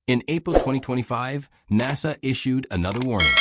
In April 2025, NASA issued another warning.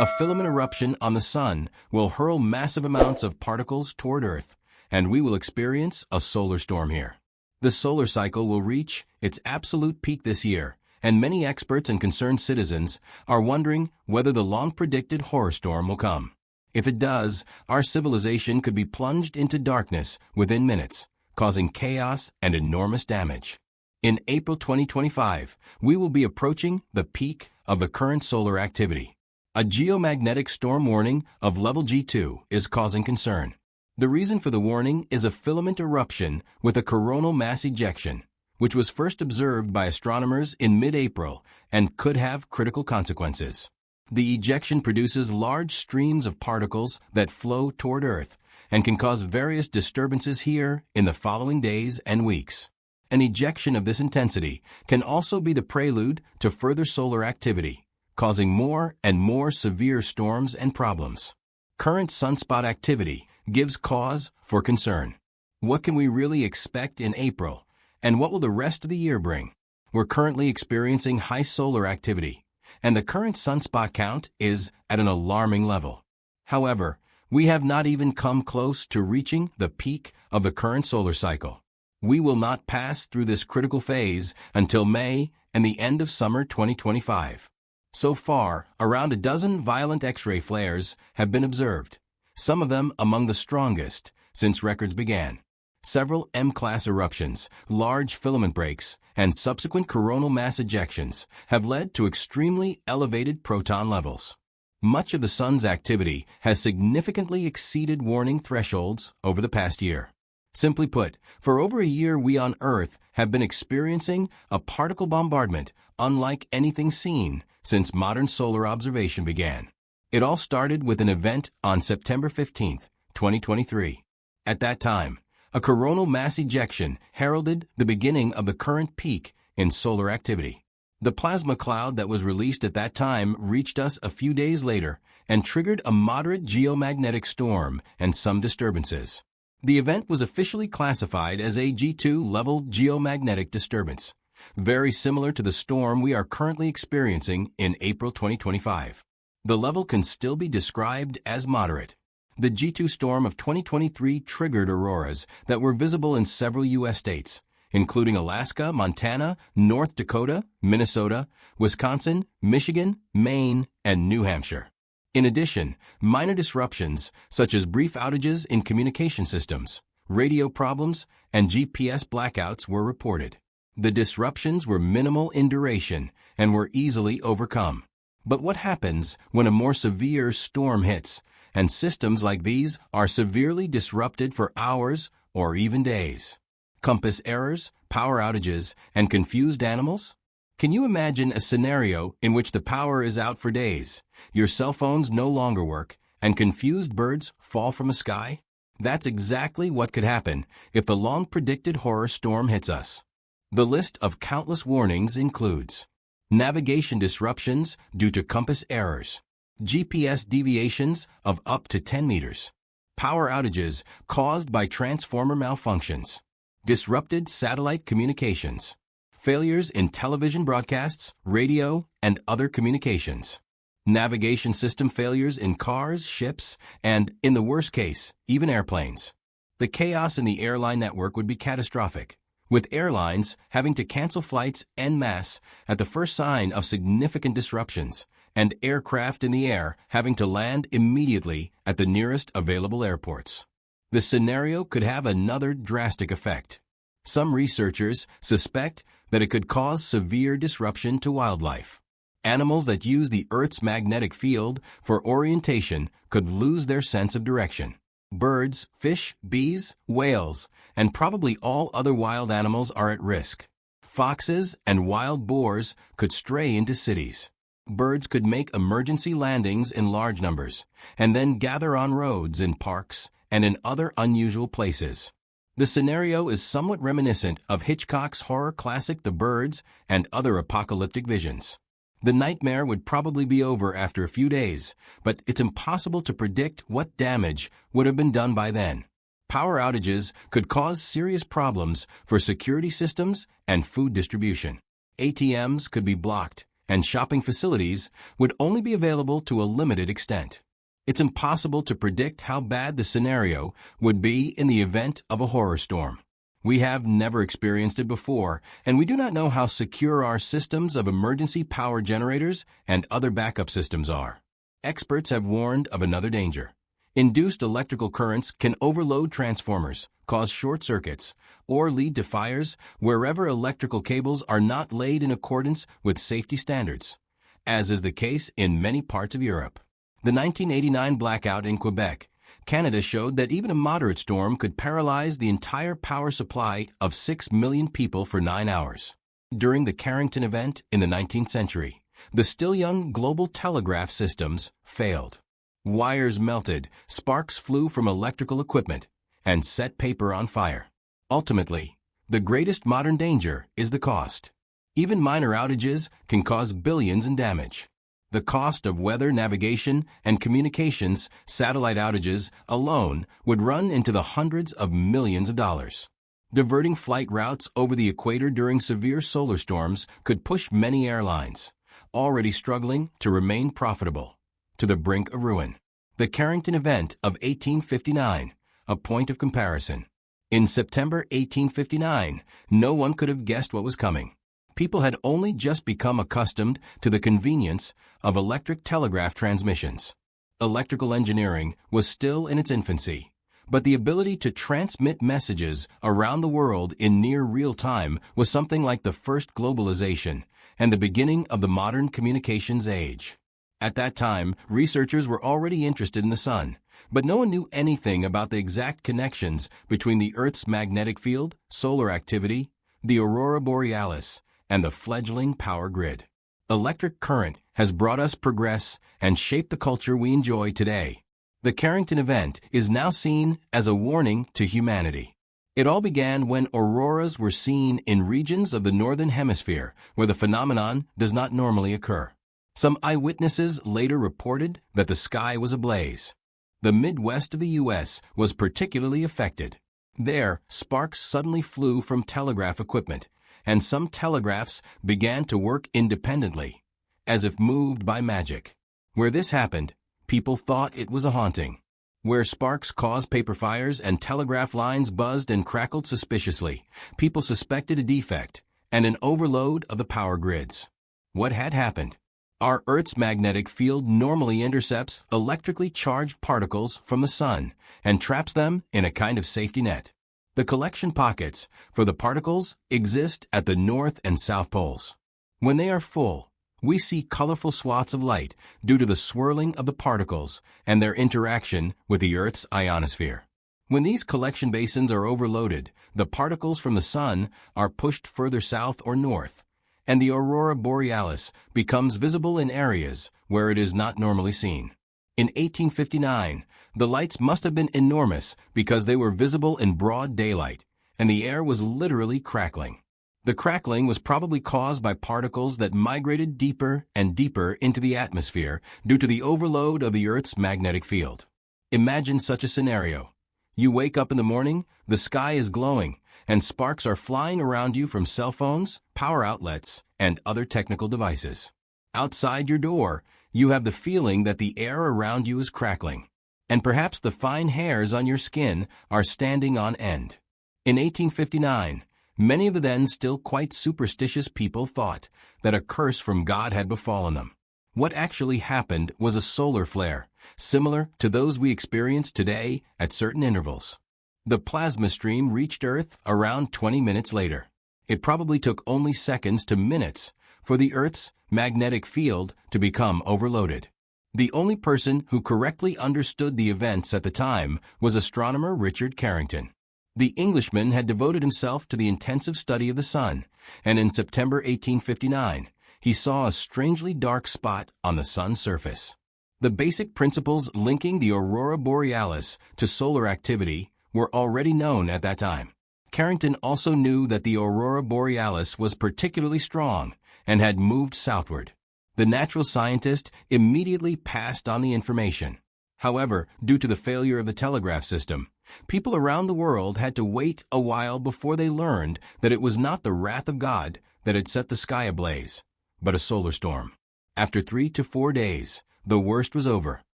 A filament eruption on the Sun will hurl massive amounts of particles toward Earth, and we will experience a solar storm here. The solar cycle will reach its absolute peak this year, and many experts and concerned citizens are wondering whether the long-predicted horror storm will come. If it does, our civilization could be plunged into darkness within minutes, causing chaos and enormous damage. In April 2025, we will be approaching the peak of the current solar activity. A geomagnetic storm warning of level G2 is causing concern. The reason for the warning is a filament eruption with a coronal mass ejection, which was first observed by astronomers in mid-April and could have critical consequences. The ejection produces large streams of particles that flow toward Earth and can cause various disturbances here in the following days and weeks. An ejection of this intensity can also be the prelude to further solar activity, causing more and more severe storms and problems. Current sunspot activity gives cause for concern. What can we really expect in April, and what will the rest of the year bring? We're currently experiencing high solar activity, and the current sunspot count is at an alarming level. However, we have not even come close to reaching the peak of the current solar cycle. We will not pass through this critical phase until May and the end of summer 2025. So far, around a dozen violent X-ray flares have been observed, some of them among the strongest since records began. Several M-class eruptions, large filament breaks, and subsequent coronal mass ejections have led to extremely elevated proton levels. Much of the Sun's activity has significantly exceeded warning thresholds over the past year. Simply put, for over a year we on Earth have been experiencing a particle bombardment unlike anything seen since modern solar observation began. It all started with an event on September 15, 2023. At that time, a coronal mass ejection heralded the beginning of the current peak in solar activity. The plasma cloud that was released at that time reached us a few days later and triggered a moderate geomagnetic storm and some disturbances. The event was officially classified as a G2 level geomagnetic disturbance, very similar to the storm we are currently experiencing in April 2025. The level can still be described as moderate. The G2 storm of 2023 triggered auroras that were visible in several U.S. states, including Alaska, Montana, North Dakota, Minnesota, Wisconsin, Michigan, Maine, and New Hampshire. In addition, minor disruptions, such as brief outages in communication systems, radio problems, and GPS blackouts were reported. The disruptions were minimal in duration and were easily overcome. But what happens when a more severe storm hits, and systems like these are severely disrupted for hours or even days? Compass errors, power outages, and confused animals? Can you imagine a scenario in which the power is out for days, your cell phones no longer work, and confused birds fall from the sky? That's exactly what could happen if the long-predicted horror storm hits us. The list of countless warnings includes navigation disruptions due to compass errors, GPS deviations of up to 10 meters, power outages caused by transformer malfunctions, disrupted satellite communications, failures in television broadcasts, radio, and other communications, navigation system failures in cars, ships, and, in the worst case, even airplanes. The chaos in the airline network would be catastrophic, with airlines having to cancel flights en masse at the first sign of significant disruptions, and aircraft in the air having to land immediately at the nearest available airports. The scenario could have another drastic effect. Some researchers suspect that it could cause severe disruption to wildlife. Animals that use the Earth's magnetic field for orientation could lose their sense of direction. Birds, fish, bees, whales, and probably all other wild animals are at risk. Foxes and wild boars could stray into cities. Birds could make emergency landings in large numbers and then gather on roads in parks and in other unusual places. The scenario is somewhat reminiscent of Hitchcock's horror classic The Birds and other apocalyptic visions. The nightmare would probably be over after a few days, but it's impossible to predict what damage would have been done by then. Power outages could cause serious problems for security systems and food distribution. ATMs could be blocked, and shopping facilities would only be available to a limited extent. It's impossible to predict how bad the scenario would be in the event of a horror storm. We have never experienced it before, and we do not know how secure our systems of emergency power generators and other backup systems are. Experts have warned of another danger. Induced electrical currents can overload transformers, cause short circuits, or lead to fires wherever electrical cables are not laid in accordance with safety standards, as is the case in many parts of Europe. The 1989 blackout in Quebec, Canada showed that even a moderate storm could paralyze the entire power supply of 6 million people for 9 hours. During the Carrington event in the 19th century, the still young global telegraph systems failed. Wires melted, sparks flew from electrical equipment, and set paper on fire. Ultimately, the greatest modern danger is the cost. Even minor outages can cause billions in damage. The cost of weather navigation and communications satellite outages alone would run into the hundreds of millions of dollars. Diverting flight routes over the equator during severe solar storms could push many airlines, already struggling to remain profitable, to the brink of ruin. The Carrington event of 1859, a point of comparison. In September 1859, no one could have guessed what was coming. People had only just become accustomed to the convenience of electric telegraph transmissions. Electrical engineering was still in its infancy, but the ability to transmit messages around the world in near real time was something like the first globalization and the beginning of the modern communications age. At that time, researchers were already interested in the sun, but no one knew anything about the exact connections between the Earth's magnetic field, solar activity, the aurora borealis, and the fledgling power grid. Electric current has brought us progress and shaped the culture we enjoy today. The Carrington event is now seen as a warning to humanity. It all began when auroras were seen in regions of the northern hemisphere where the phenomenon does not normally occur. Some eyewitnesses later reported that the sky was ablaze. The Midwest of the U.S. was particularly affected. There, sparks suddenly flew from telegraph equipment, and some telegraphs began to work independently, as if moved by magic. Where this happened, people thought it was a haunting. Where sparks caused paper fires and telegraph lines buzzed and crackled suspiciously, people suspected a defect and an overload of the power grids. What had happened? Our Earth's magnetic field normally intercepts electrically charged particles from the sun and traps them in a kind of safety net. The collection pockets for the particles exist at the north and south poles. When they are full, we see colorful swaths of light due to the swirling of the particles and their interaction with the Earth's ionosphere. When these collection basins are overloaded, the particles from the sun are pushed further south or north, and the aurora borealis becomes visible in areas where it is not normally seen. In 1859, the lights must have been enormous because they were visible in broad daylight, and the air was literally crackling. The crackling was probably caused by particles that migrated deeper and deeper into the atmosphere due to the overload of the Earth's magnetic field. Imagine such a scenario. You wake up in the morning, the sky is glowing, and sparks are flying around you from cell phones, power outlets, and other technical devices. Outside your door, you have the feeling that the air around you is crackling, and perhaps the fine hairs on your skin are standing on end. In 1859, many of the then still quite superstitious people thought that a curse from God had befallen them. What actually happened was a solar flare, similar to those we experience today at certain intervals. The plasma stream reached Earth around 20 minutes later. It probably took only seconds to minutes for the Earth's magnetic field to become overloaded. The only person who correctly understood the events at the time was astronomer Richard Carrington. The Englishman had devoted himself to the intensive study of the sun, and in September 1859, he saw a strangely dark spot on the sun's surface. The basic principles linking the aurora borealis to solar activity were already known at that time. Carrington also knew that the aurora borealis was particularly strong and had moved southward. The natural scientist immediately passed on the information. However, due to the failure of the telegraph system, people around the world had to wait a while before they learned that it was not the wrath of God, that had set the sky ablaze, but a solar storm. After 3 to 4 days, the worst was over,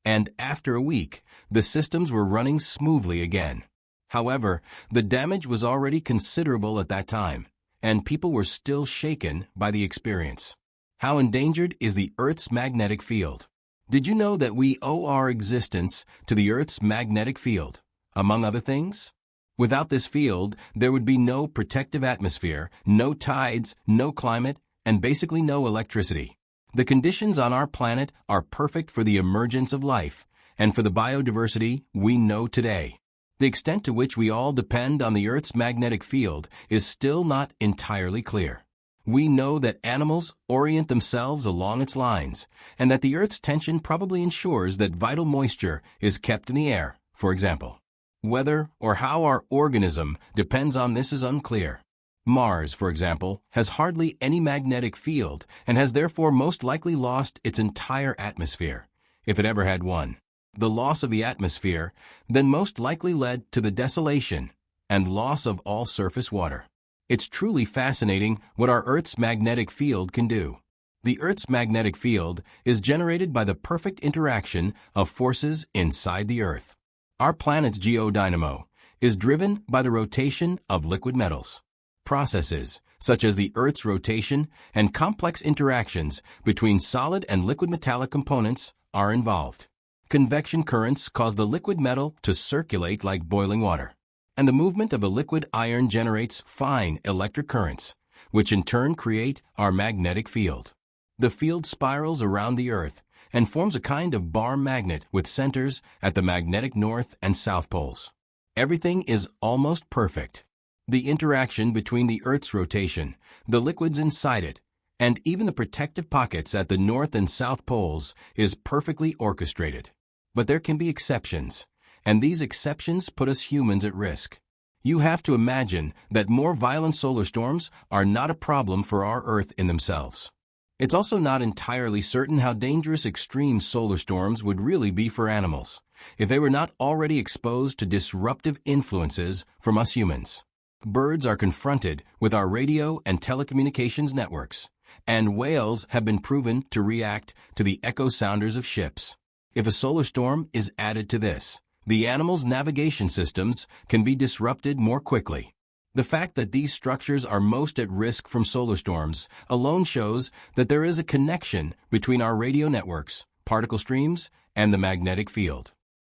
and after a week, the systems were running smoothly again. However, the damage was already considerable at that time, and people were still shaken by the experience. How endangered is the Earth's magnetic field? Did you know that we owe our existence to the Earth's magnetic field, among other things? Without this field, there would be no protective atmosphere, no tides, no climate, and basically no electricity. The conditions on our planet are perfect for the emergence of life and for the biodiversity we know today. The extent to which we all depend on the Earth's magnetic field is still not entirely clear. We know that animals orient themselves along its lines, and that the Earth's tension probably ensures that vital moisture is kept in the air, for example. Whether or how our organism depends on this is unclear. Mars, for example, has hardly any magnetic field and has therefore most likely lost its entire atmosphere, if it ever had one. The loss of the atmosphere then most likely led to the desolation and loss of all surface water. It's truly fascinating what our Earth's magnetic field can do. The Earth's magnetic field is generated by the perfect interaction of forces inside the Earth. Our planet's geodynamo is driven by the rotation of liquid metals. Processes, such as the Earth's rotation and complex interactions between solid and liquid metallic components, are involved. Convection currents cause the liquid metal to circulate like boiling water, and the movement of the liquid iron generates fine electric currents, which in turn create our magnetic field. The field spirals around the Earth and forms a kind of bar magnet with centers at the magnetic north and south poles. Everything is almost perfect. The interaction between the Earth's rotation, the liquids inside it, and even the protective pockets at the north and south poles is perfectly orchestrated. But there can be exceptions, and these exceptions put us humans at risk. You have to imagine that more violent solar storms are not a problem for our Earth in themselves. It's also not entirely certain how dangerous extreme solar storms would really be for animals, if they were not already exposed to disruptive influences from us humans. Birds are confronted with our radio and telecommunications networks, and whales have been proven to react to the echo sounders of ships. If a solar storm is added to this, the animals' navigation systems can be disrupted more quickly. The fact that these structures are most at risk from solar storms alone shows that there is a connection between our radio networks, particle streams, and the magnetic field.